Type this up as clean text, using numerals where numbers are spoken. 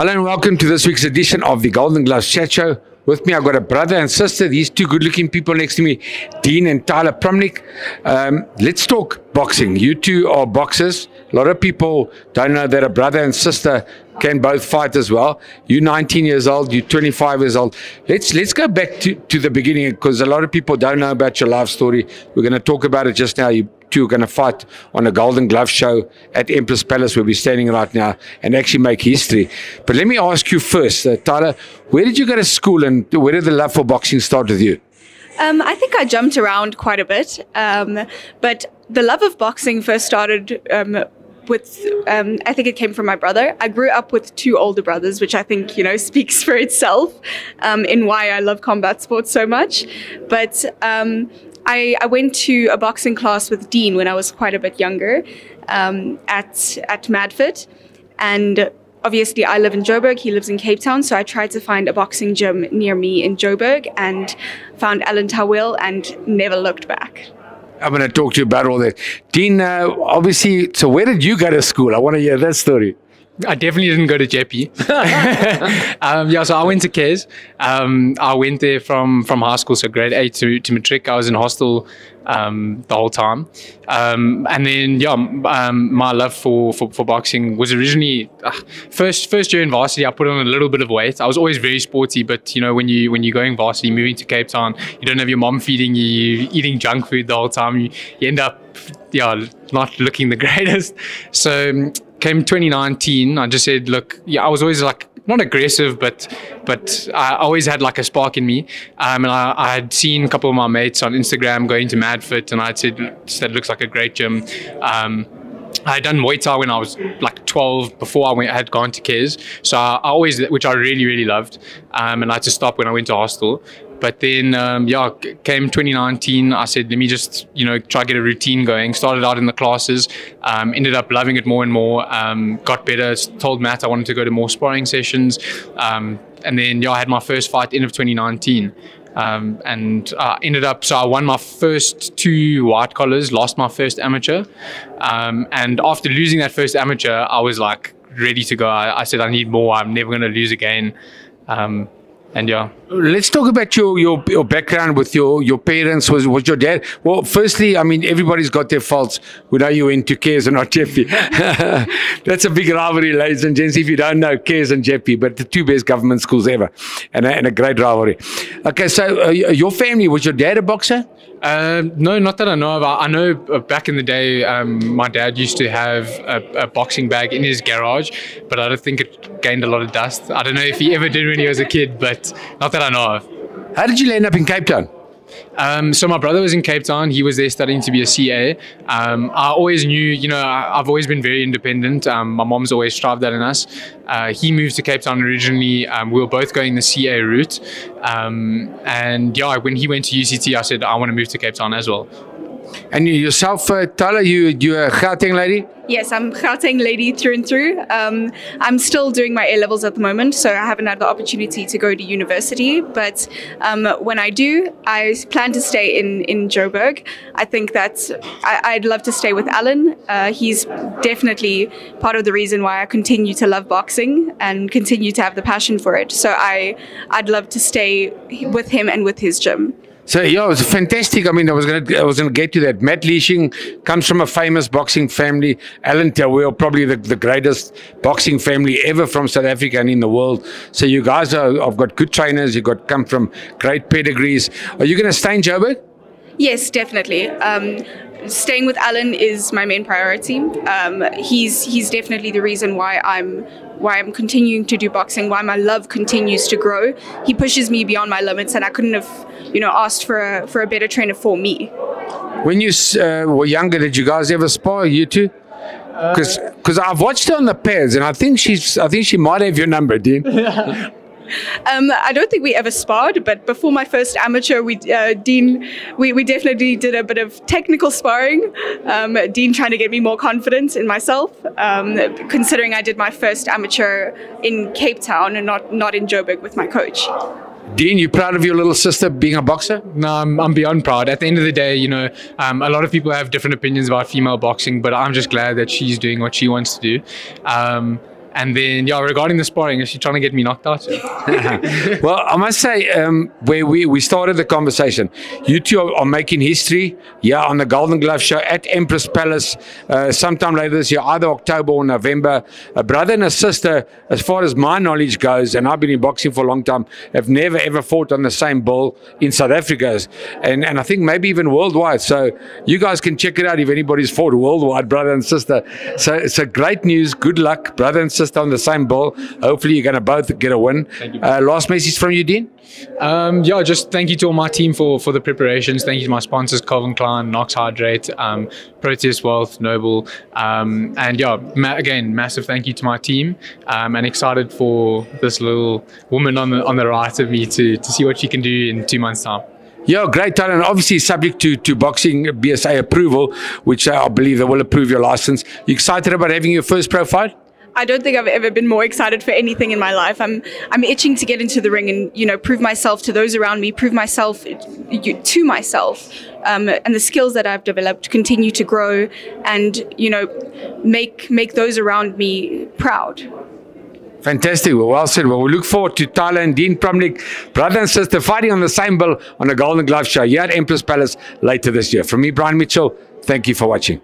Hello and welcome to this week's edition of the Golden Gloves Chat Show. With me, I've got a brother and sister, these two good-looking people next to me, Dean and Tyla Promnick. Let's talk boxing. You two are boxers. A lot of people don't know that a brother and sister can both fight as well. You're 19 years old, you're 25 years old. Let's go back to the beginning, because a lot of people don't know about your life story. We're going to talk about it just now. You two are going to fight on a Golden Glove show at Empress Palace, where we're standing right now, and actually make history. But let me ask you first, Tyla, where did you go to school and where did the love for boxing start with you? I think I jumped around quite a bit, but the love of boxing first started with, I think it came from my brother. I grew up with two older brothers, which I think, speaks for itself in why I love combat sports so much. But I went to a boxing class with Dean when I was quite a bit younger at Madfit. And obviously I live in Joburg, he lives in Cape Town. So I tried to find a boxing gym near me in Joburg and found Alan Tawil and never looked back. I'm going to talk to you about all that. Dean, obviously, so where did you go to school? I want to hear that story. I definitely didn't go to Jeppy. So I went to Kes. I went there from high school, so grade 8 to matric. I was in hostel the whole time. And then, my love for boxing was originally, first year in varsity, I put on a little bit of weight. I was always very sporty, but, when you're going varsity, moving to Cape Town, you don't have your mom feeding you, you're eating junk food the whole time. You end up, not looking the greatest. So, came 2019, I just said, look, I was always not aggressive, but I always had a spark in me. And I had seen a couple of my mates on Instagram going to Madfit, and I said, that looks like a great gym. I had done Muay Thai when I was 12 before I had gone to Kes. So I always, which I really, really loved. And I had to stop when I went to hostel. But then, came 2019, I said, let me just, try to get a routine going. Started out in the classes, ended up loving it more and more, got better, told Matt I wanted to go to more sparring sessions. And then, I had my first fight end of 2019. And ended up, so I won my first 2 white collars, lost my first amateur. And after losing that first amateur, I was ready to go. I said, I need more, I'm never going to lose again. Let's talk about your background with your parents. Was your dad? Well, firstly, I mean, everybody's got their faults. We know you went to Kes and not Jeppy. That's a big rivalry, ladies and gents. If you don't know, Kes and Jeppy, but the two best government schools ever, and a great rivalry. Okay, so your family, was your dad a boxer? No, not that I know of. I know back in the day, my dad used to have a boxing bag in his garage, but I don't think it gained a lot of dust. I don't know if he ever did when he was a kid, but not that I know of. How did you end up in Cape Town? So my brother was in Cape Town. He was there studying to be a CA. I always knew, I've always been very independent. My mom's always strived that in us. He moved to Cape Town originally. We were both going the CA route. When he went to UCT, I said, I want to move to Cape Town as well. And yourself, Tyla, you're a Gauteng lady? Yes, I'm Gauteng lady through and through. I'm still doing my A-levels at the moment, so I haven't had the opportunity to go to university. But when I do, I plan to stay in Joburg. I think that I'd love to stay with Alan. He's definitely part of the reason why I continue to love boxing and continue to have the passion for it. So I'd love to stay with him and with his gym. So it was fantastic. I mean, I was gonna get to that. Matt Leishing comes from a famous boxing family. Alan Tawil, probably the greatest boxing family ever from South Africa and in the world. So you guys have got good trainers. You come from great pedigrees. Are you gonna stay in Joburg? Yes, definitely. Staying with Alan is my main priority. He's definitely the reason why I'm continuing to do boxing, why my love continues to grow. He pushes me beyond my limits, and I couldn't have, asked for a better trainer for me. When you were younger, did you guys ever spar, you two? Because I've watched her on the pads, and I think she might have your number, Dean. I don't think we ever sparred, but before my first amateur, Dean definitely did a bit of technical sparring. Dean trying to get me more confidence in myself, considering I did my first amateur in Cape Town and not in Joburg with my coach. Dean, you proud of your little sister being a boxer? No, I'm beyond proud. At the end of the day, a lot of people have different opinions about female boxing, but I'm just glad that she's doing what she wants to do. And then, yeah, regarding the sparring, is she trying to get me knocked out? Well, I must say, where we started the conversation, you two are making history, on the Golden Glove show at Empress Palace, sometime later this year, either October or November. A brother and a sister, as far as my knowledge goes, and I've been in boxing for a long time, have never ever fought on the same bill in South Africa, and I think maybe even worldwide. So you guys can check it out if anybody's fought worldwide, brother and sister. So it's a great news. Good luck, brother and sister on the same bill. Hopefully you're going to both get a win. Thank you. Last message from you, Dean? Just thank you to all my team for the preparations. Thank you to my sponsors, Calvin Klein, Knox Hydrate, Proteus Wealth, Noble, and again, massive thank you to my team, and excited for this little woman on the right of me to see what she can do in 2 months' time. Yeah, great talent. And obviously subject to boxing BSA approval, which I believe they will approve your license. You excited about having your first pro fight? I don't think I've ever been more excited for anything in my life. I'm itching to get into the ring and prove myself to those around me, prove myself to myself, and the skills that I've developed continue to grow, and make those around me proud. Fantastic. Well said. Well, we look forward to Tyla and Dean Promnick, brother and sister, fighting on the same bill on the Golden Glove show here at Empress Palace later this year. From me, Brian Mitchell, thank you for watching.